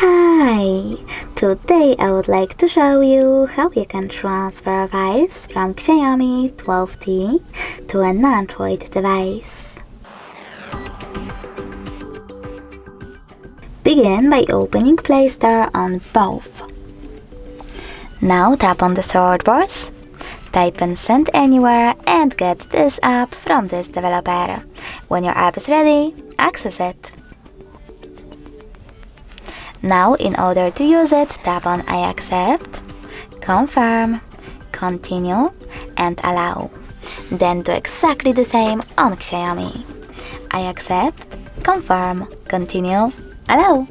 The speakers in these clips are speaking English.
Hi! Today I would like to show you how you can transfer files from XIAOMI 12T to an Android device. Begin by opening Play Store on both. Now tap on the search bars, type in Send Anywhere and get this app from this developer. When your app is ready, access it. Now, in order to use it, tap on I accept, confirm, continue, and allow. Then do exactly the same on XIAOMI. I accept, confirm, continue, allow.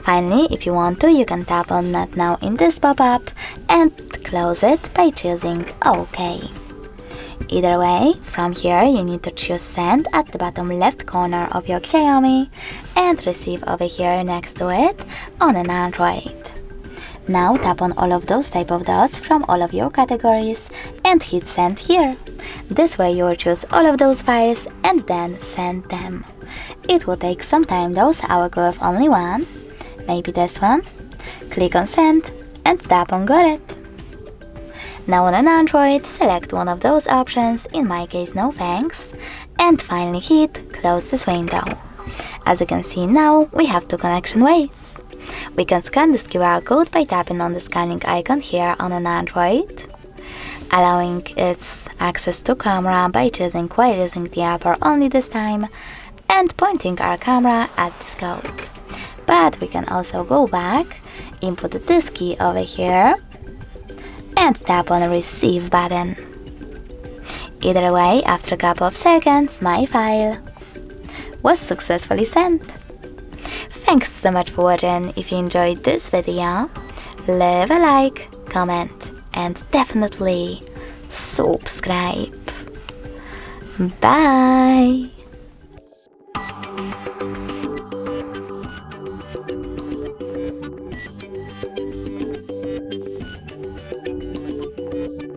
Finally, if you want to, you can tap on Not Now in this pop-up and close it by choosing OK. Either way, from here you need to choose Send at the bottom left corner of your XIAOMI and Receive over here next to it on an Android. Now tap on all of those type of dots from all of your categories and hit Send here. This way you will choose all of those files and then send them. It will take some time though, so I will go with only one, maybe this one. Click on Send and tap on Got It. Now on an Android, select one of those options, in my case no thanks, and finally hit Close this window. As you can see now, we have two connection ways. We can scan this QR code by tapping on the scanning icon here on an Android, allowing its access to camera by choosing while using the app or only this time, and pointing our camera at this code. But we can also go back, input this key over here, and tap on the Receive button. Either way, after a couple of seconds, my file was successfully sent. Thanks so much for watching. If you enjoyed this video, leave a like, comment, and definitely subscribe. Bye!